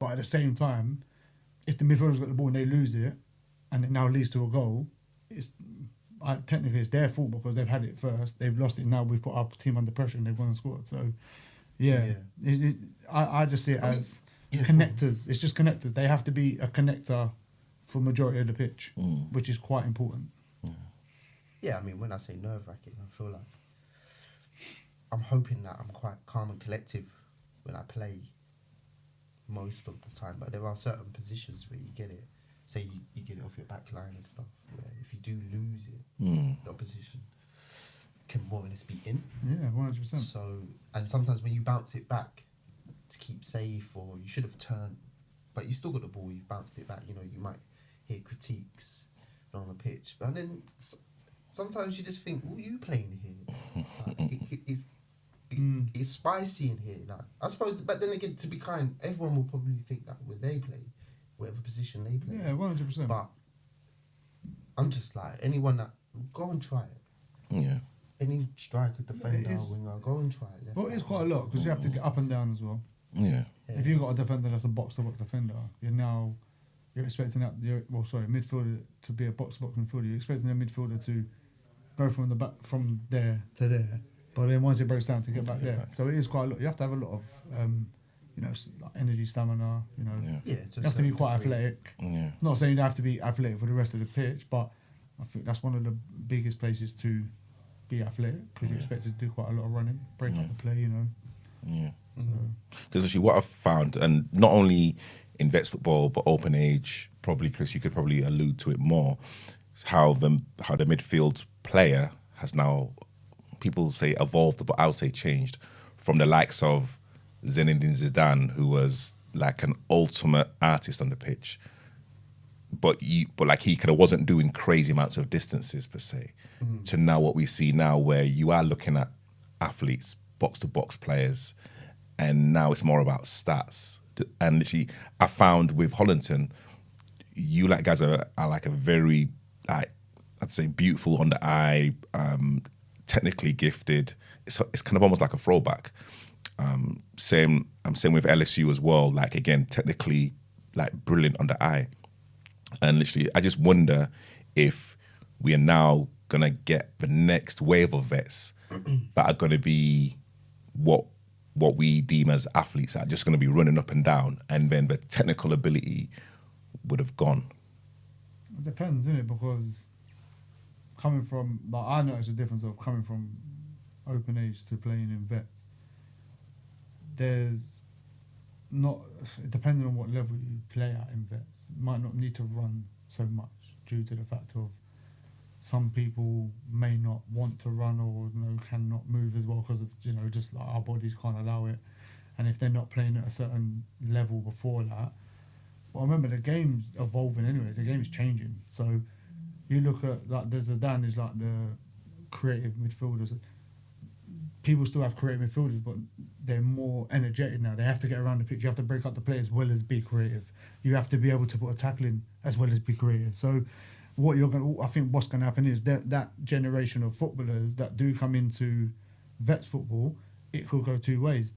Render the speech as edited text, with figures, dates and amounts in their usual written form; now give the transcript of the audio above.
But at the same time, if the midfielders got the ball and they lose it, and it now leads to a goal, it's technically it's their fault because they've had it first. They've lost it now. We've put our team under pressure and they've gone and scored. So, yeah, Yeah. I just see it as yeah, connectors. It's just connectors. They have to be a connector for majority of the pitch, which is quite important. Yeah, I mean, when I say nerve-wracking, I feel like I'm hoping that I'm quite calm and collective when I play most of the time. But there are certain positions where you get it. Say you get it off your back line and stuff, where if you do lose it, the opposition can more or less be in. Yeah, 100%. So, and sometimes when you bounce it back to keep safe, or you should have turned, but you still got the ball, you bounced it back, you know, you might hear critiques on the pitch. But then sometimes you just think, who are you playing here? Like, it's spicy in here. Like, I suppose, but then again, to be kind, everyone will probably think that when they play, whatever position they play. Yeah, 100%. But I'm just like, anyone that, go and try it. Yeah. Any striker, defender, winger, go and try it. Well, it's quite a lot because you have to get up and down as well. Yeah. If you've got a defender that's a box-to-box defender, you're expecting midfielder to be a box-to-box midfielder. You're expecting a midfielder to go from the back from there to there, but then once it breaks down to get back there. So it is quite a lot. You have to have a lot of like energy, stamina. Yeah, you have to be quite athletic. Yeah. Not saying you have to be athletic for the rest of the pitch, but I think that's one of the biggest places to be athletic because you're expected to do quite a lot of running, break up the play. Yeah. Because actually, what I've found, and not only in vets football but open age, probably Chris, you could probably allude to it more, is how the midfield player has now, people say evolved, but I would say changed from the likes of Zinedine Zidane, who was like an ultimate artist on the pitch, but like he kind of wasn't doing crazy amounts of distances per se, to now what we see now, where you are looking at athletes, box to box players, and now it's more about stats. And literally, I found with Hollington, you like guys are like a very, like, I'd say beautiful on the eye, technically gifted. It's kind of almost like a throwback. Same with LSU as well. Like, again, technically, like, brilliant on the eye. And literally, I just wonder if we are now gonna get the next wave of vets that are gonna be what we deem as athletes, are just gonna be running up and down, and then the technical ability would have gone. It depends, innit? Because coming from, like, I notice a difference of coming from open age to playing in vets. There's not, depending on what level you play at in vets, you might not need to run so much due to the fact of some people may not want to run or cannot move as well because of just like our bodies can't allow it, and if they're not playing at a certain level before that. But remember, the game's evolving anyway. The game's changing. So you look at, like, there's Zidane is like the creative midfielders. People still have creative midfielders, but they're more energetic now. They have to get around the pitch. You have to break up the play as well as be creative. You have to be able to put a tackle in as well as be creative. So I think what's going to happen is that generation of footballers that do come into vets football, it could go two ways.